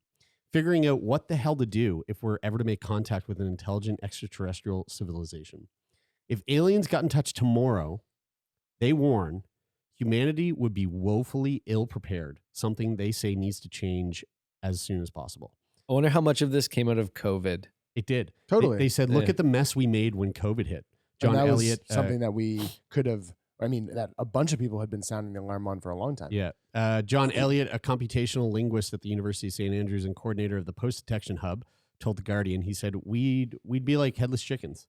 figuring out what the hell to do if we're ever to make contact with an intelligent extraterrestrial civilization. If aliens got in touch tomorrow, they warn, humanity would be woefully ill-prepared, something they say needs to change as soon as possible. I wonder how much of this came out of COVID. It did. Totally. They said, look Yeah. at the mess we made when COVID hit. And John that was Elliott. something that we could have. I mean, that a bunch of people had been sounding the alarm on for a long time. Yeah. John Elliott, a computational linguist at the University of St. Andrews and coordinator of the Post-Detection Hub, told The Guardian, he said, we'd be like headless chickens.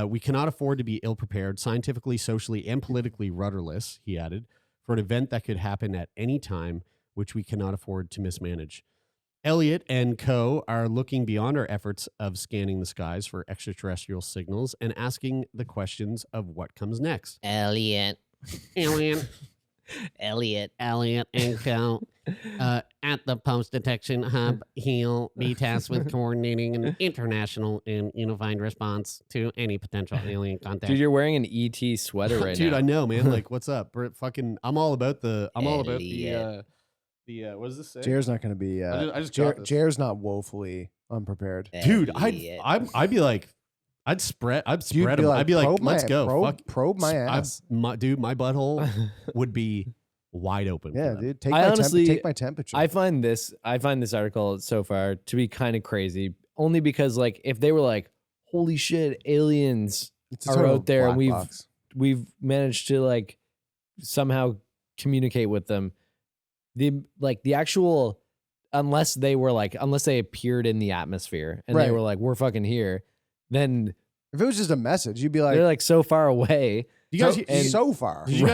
We cannot afford to be ill-prepared, scientifically, socially, and politically rudderless, he added, for an event that could happen at any time, which we cannot afford to mismanage. Elliott and co. are looking beyond our efforts of scanning the skies for extraterrestrial signals and asking the questions of what comes next. Elliot. Alien. Elliot. Elliot and Co. At the Post Detection Hub, he'll be tasked with coordinating an international and unified response to any potential alien contact. Dude, you're wearing an ET sweater right now. Dude, I know, man. Like, what's up? I'm all about the what does this say? Jared's not going to be. I just got this. Jared's not woefully unprepared. Dude, I'd be like, I'd spread them. I'd be like, let's go. Probe my ass. Dude, my butthole would be wide open. Yeah, dude. Take my temperature. I find this article so far to be kind of crazy, only because like if they were like, holy shit, aliens are out there and we've managed to like somehow communicate with them. The actual unless they appeared in the atmosphere and they were like, we're fucking here, then if it was just a message, you'd be like, they're like so far away. So far. Did you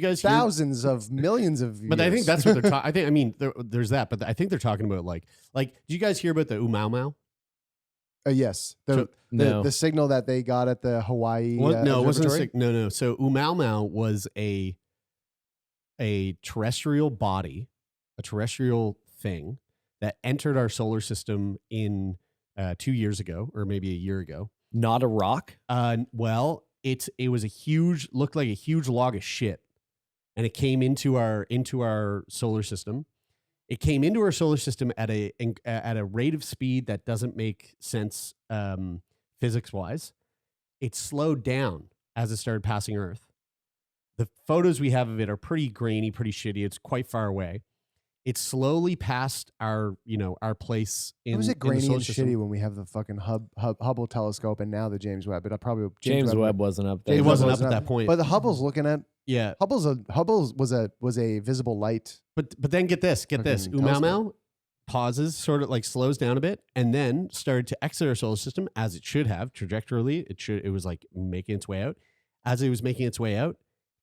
guys hear? Thousands of millions of years. But I think that's what they're talking. There's that, but I think they're talking about like, did you guys hear about the Umau? Yes. The signal that they got at the Hawaii. No, it wasn't. No. So Umau was a terrestrial body, a terrestrial thing that entered our solar system in 2 years ago, or maybe a year ago. Not a rock? Well, it was looked like a huge log of shit, and it came into our solar system. It came into our solar system at a rate of speed that doesn't make sense physics wise. It slowed down as it started passing Earth. The photos we have of it are pretty grainy, pretty shitty. It's quite far away. It slowly passed our place in. Was it grainy and system. shitty when we have the fucking Hubble telescope and now the James Webb? But probably James Webb wasn't up there. It wasn't up at that point. But the Hubble's looking at. Yeah, Hubble was a visible light. But then get this. Umau pauses, sort of like slows down a bit, and then started to exit our solar system as it should have trajectorily. It was like making its way out. As it was making its way out,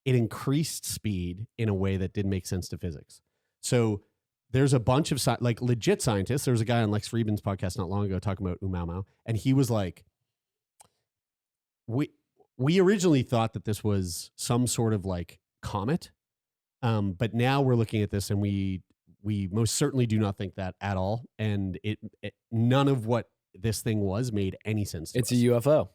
it increased speed in a way that didn't make sense to physics. So there's a bunch of legit scientists. There was a guy on Lex Friedman's podcast not long ago talking about Umau, and he was like, we originally thought that this was some sort of like comet, but now we're looking at this and we most certainly do not think that at all. And none of what this thing was made any sense to us. It's a UFO.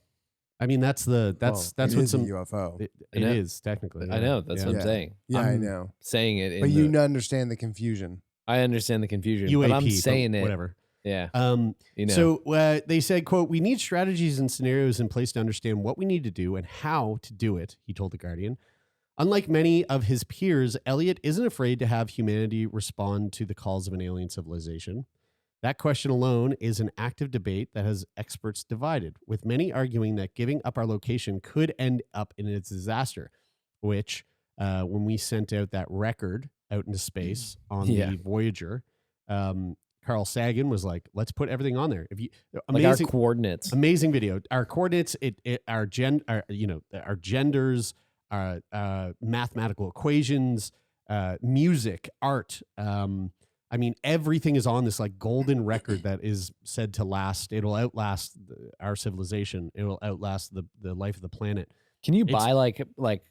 I mean, that's what some UFO. It is technically. I know. That's what I'm saying. Yeah, I'm I know. Saying it, but you understand the confusion. I understand the confusion. UAP, but I'm saying it. Whatever. Yeah. So they said, quote, "We need strategies and scenarios in place to understand what we need to do and how to do it," he told The Guardian. Unlike many of his peers, Elliot isn't afraid to have humanity respond to the calls of an alien civilization. That question alone is an active debate that has experts divided, with many arguing that giving up our location could end up in a disaster, which when we sent out that record out into space on the Voyager, Carl Sagan was like, let's put everything on there. Amazing, like our coordinates. Amazing video. Our coordinates, our genders, our mathematical equations, music, art, I mean, everything is on this like golden record that is said to last. It'll outlast our civilization. It will outlast the life of the planet. Can you buy like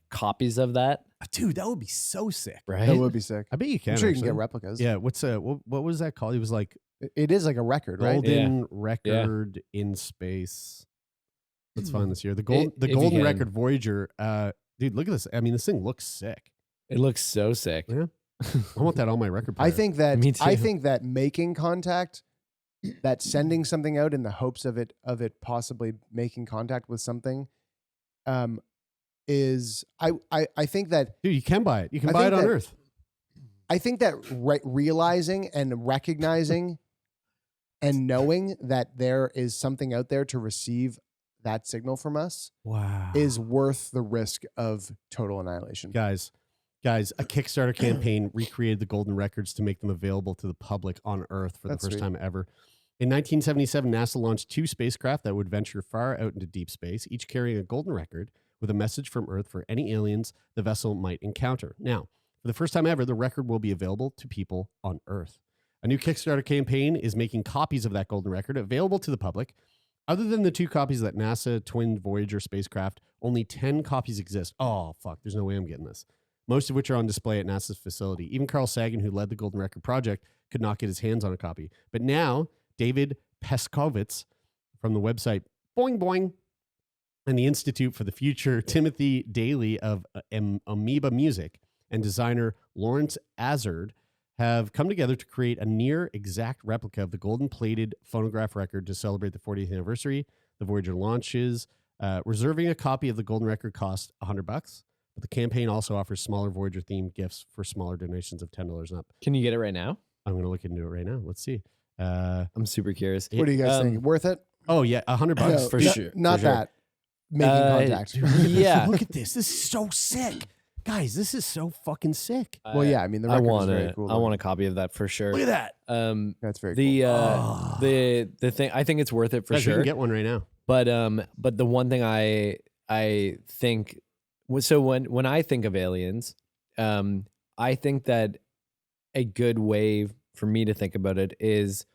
copies of that? Dude, that would be so sick. Right? That would be sick. I bet you can. I'm sure actually. You can get replicas. Yeah. What was that called? It was like it is like a record, right? Golden record in space. Let's find this here. The golden record Voyager. Dude, look at this. I mean, this thing looks sick. It looks so sick. Yeah. I want that on my record player. I think that making contact, that sending something out in the hopes of it possibly making contact with something, is I think that, dude, you can buy it. You can buy it on Earth. I think that realizing and recognizing and knowing that there is something out there to receive that signal from us, is worth the risk of total annihilation. Guys, a Kickstarter campaign recreated the golden records to make them available to the public on Earth for the first time ever. In 1977, NASA launched 2 spacecraft that would venture far out into deep space, each carrying a golden record with a message from Earth for any aliens the vessel might encounter. Now, for the first time ever, the record will be available to people on Earth. A new Kickstarter campaign is making copies of that golden record available to the public. Other than the 2 copies that NASA twinned Voyager spacecraft, only 10 copies exist. Oh, fuck, there's no way I'm getting this. most of which are on display at NASA's facility. Even Carl Sagan, who led the Golden Record project, could not get his hands on a copy. But now, David Peskovitz from the website Boing Boing and the Institute for the Future, Timothy Daly of Amoeba Music, and designer Lawrence Azard have come together to create a near exact replica of the golden-plated phonograph record to celebrate the 40th anniversary. The Voyager launches. Reserving a copy of the Golden Record costs $100, but the campaign also offers smaller Voyager-themed gifts for smaller donations of $10 and up. Can you get it right now? I'm going to look into it right now. Let's see. I'm super curious. What do you guys think? Worth it? Oh, yeah, $100 No, for not, sure. Not for sure. that. Making contact. Yeah. Look at this. This is so sick. Guys, this is so fucking sick. Well, yeah, I mean, the I record is want very cool. I want a copy of that for sure. Look at that. That's very The cool. the thing, I think it's worth it for Guys, we sure. can get one right now. But the one thing I think, so when I think of aliens, I think that a good way for me to think about it is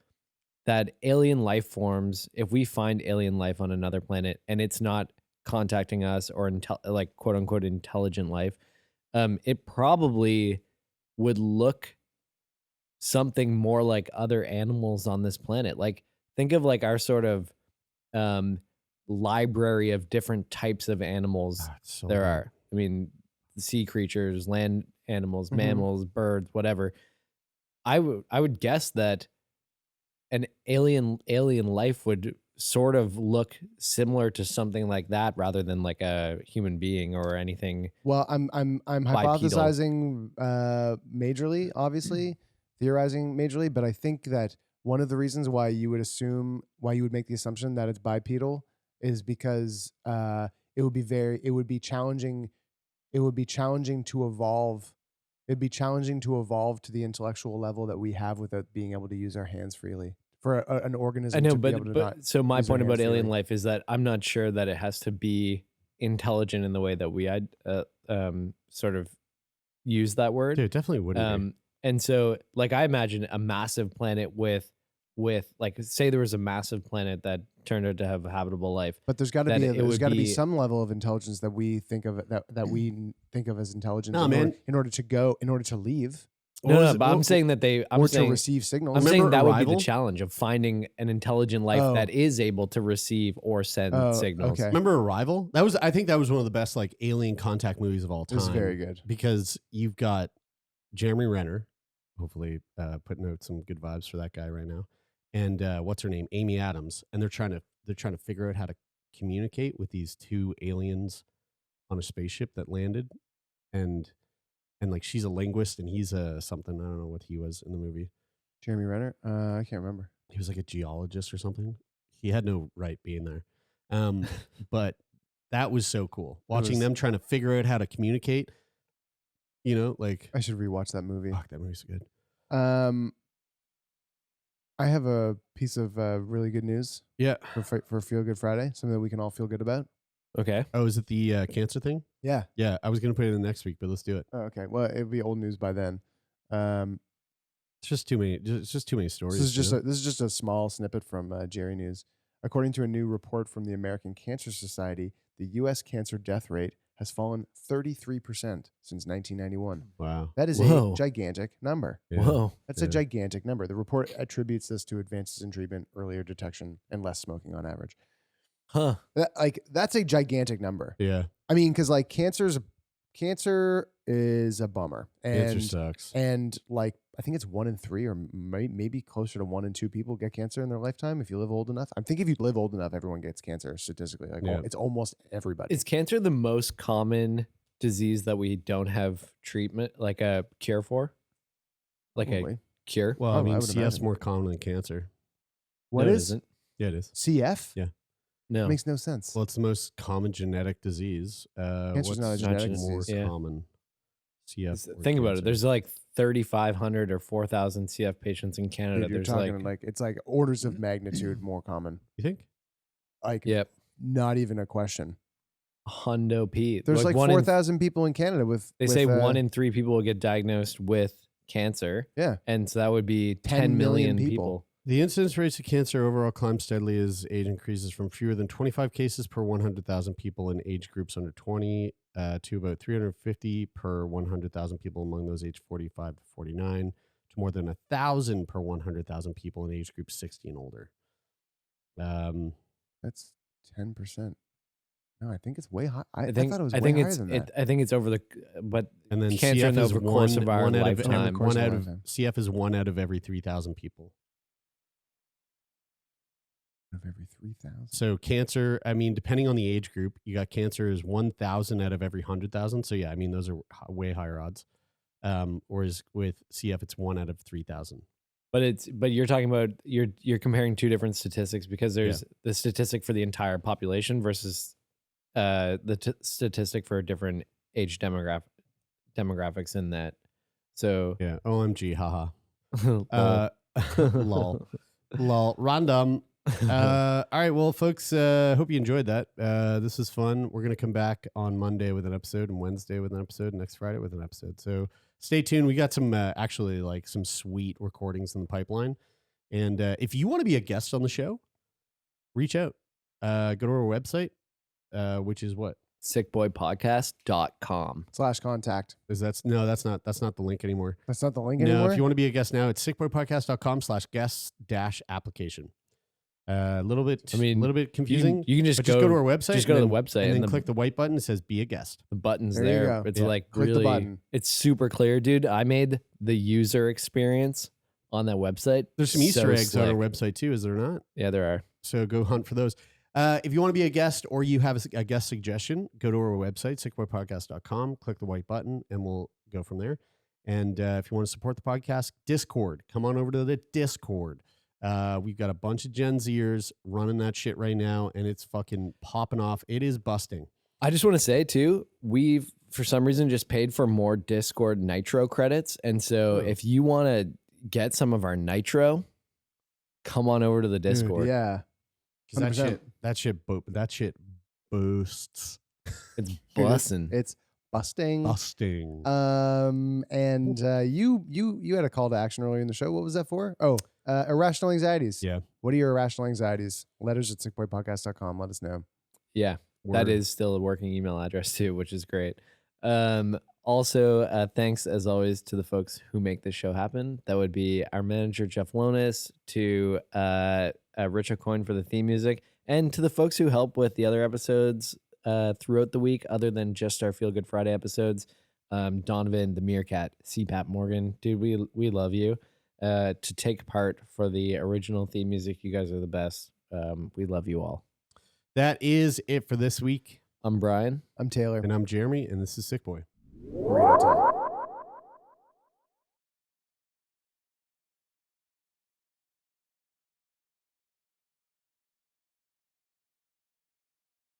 that alien life forms, if we find alien life on another planet and it's not contacting us or like quote unquote intelligent life, it probably would look something more like other animals on this planet. Like think of like our sort of library of different types of animals there are. I mean, sea creatures, land animals, mammals, birds, whatever. I would guess that an alien life would sort of look similar to something like that rather than like a human being or anything. Well, I'm hypothesizing majorly, obviously, theorizing majorly, but I think that one of the reasons why you would make the assumption that it's bipedal is because it would be challenging to evolve. It'd be challenging to evolve to the intellectual level that we have without being able to use our hands freely for an organism. I know, to be able to not but so my use our point about hands alien freely. life is that I'm not sure that it has to be intelligent in the way that we had sort of use that word. Dude, it definitely wouldn't be. And so like I imagine a massive planet with like say there was a massive planet that turned out to have habitable life. But there's got to that be it would be be- some level of intelligence that we think of as intelligence. No, man. In order to leave No, but I'm saying that I'm or saying to receive signals. I'm Remember saying that would be Arrival? the challenge of finding an intelligent life Oh. that is able to receive or send signals. okay. Remember Arrival? I think that was one of the best like alien contact movies of all It time. was very good. Because you've got Jeremy Renner, hopefully putting out some good vibes for that guy right now, and what's her name, Amy Adams, and they're trying to figure out how to communicate with these two aliens on a spaceship that landed, and like she's a linguist and he's a something, I don't know what he was in the movie. Jeremy Renner? I can't remember. He was like a geologist or something. He had no right being there, but that was so cool watching them trying to figure out how to communicate. You know, like I should rewatch that movie. fuck, that movie's good. I have a piece of really good news Yeah. for Feel Good Friday, something that we can all feel good about. Okay. Oh, is it the cancer thing? Yeah. Yeah, I was gonna put it in next week, but let's do it. Oh, okay. Well, it'll be old news by then. It's just too many. It's just too many stories. This is you know? just a small snippet from Jerry News. According to a new report from the American Cancer Society, the U.S. cancer death rate has fallen 33% since 1991. Wow. That is Whoa. a gigantic number. Yeah. Whoa. That's a gigantic number. The report attributes this to advances in treatment, earlier detection, and less smoking on average. Huh. That's a gigantic number. Yeah. I mean, because like cancer is a bummer, Cancer and sucks. and like I think it's 1 in 3 or maybe closer to 1 in 2 people get cancer in their lifetime if you live old enough. I think if you live old enough, everyone gets cancer statistically. Like Yeah. it's almost everybody. Is cancer the most common disease that we don't have treatment, like a cure for? Like Probably. a cure? Well, Oh, I I mean, would CS imagine. more common than cancer. What No, it is isn't. Yeah, it is. CF? Yeah. No. Makes no sense. Well, it's the most common genetic disease. Cancer's not a what's genetic more disease. Yeah. common? CF. or Think about it. cancer? There's like 3,500 or 4,000 CF patients in Canada. Dude, you're There's talking like, it's like orders of magnitude more common. You think? Like yep, not even a question. hundo P. There's like 4,000 people in Canada with They with, say 1 in 3 people will get diagnosed with cancer. Yeah. And so that would be 10 10 million million people. The incidence rates of cancer overall climb steadily as age increases from fewer than 25 cases per 100,000 people in age groups under 20 to about 350 per 100,000 people among those aged 45 to 49, to more than 1,000 per 100,000 people in age group 60 and older. That's 10%. No, I think it's way high. I think thought it was I way think higher it's than that. I think it's over the but And then cancer CF is over the course of our one out of lifetime. CF is 1 out of every 3,000 people. Of every 3,000. So cancer, I mean, depending on the age group, you got cancer is 1,000 out of every 100,000. So yeah, I mean, those are way higher odds. Whereas with CF, it's 1 out of 3,000. But you're talking about you're comparing two different statistics, because there's the statistic for the entire population versus the statistic for different age demographics in that. So yeah, OMG, haha. Lol, random. All right, well, folks, hope you enjoyed that. This was fun. We're gonna come back on Monday with an episode, and Wednesday with an episode, and next Friday with an episode. So stay tuned. We got some actually like some sweet recordings in the pipeline. And if you want to be a guest on the show, reach out. Go to our website, which is what? sickboypodcast.com /contact. That's not the link anymore. That's not the link No, anymore? if you want to be a guest now, it's sickboypodcast.com/guest-application. A little bit confusing. You can just go to our website. Just go to the website and then click the white button that says "Be a guest." The button's There you there. go. It's Yeah. like Click the really, button. it's super clear, dude. I made the user experience on that website. There's some so Easter eggs on our slick. website too, is there not? Yeah, there are. So go hunt for those. If you want to be a guest or you have a guest suggestion, go to our website, sickboypodcast.com, click the white button, and we'll go from there. And if you want to support the podcast, Discord. Come on over to the Discord. We've got a bunch of Gen Zers running that shit right now, and it's fucking popping off. It is busting. I just want to say too, we've for some reason just paid for more Discord Nitro credits. And so if you want to get some of our Nitro, come on over to the Discord. Dude, yeah. 'Cause that 100%. shit boosts. It's bussin'. It's busting. Busting. And you had a call to action earlier in the show. What was that for? Oh, irrational anxieties. Yeah. What are your irrational anxieties? Letters at sickboypodcast.com. Let us know. Yeah. Word. That is still a working email address too, which is great. Also, thanks as always to the folks who make this show happen. That would be our manager, Jeff Lonis, to Rich O'Coin for the theme music, and to the folks who help with the other episodes throughout the week, other than just our Feel Good Friday episodes. Donovan, the Meerkat, CPAP Morgan, dude, we love you. To take part for the original theme music, you guys are the best. We love you all. That is it for this week. I'm Brian. I'm Taylor. And I'm Jeremy, and this is Sick Boy. Radio time.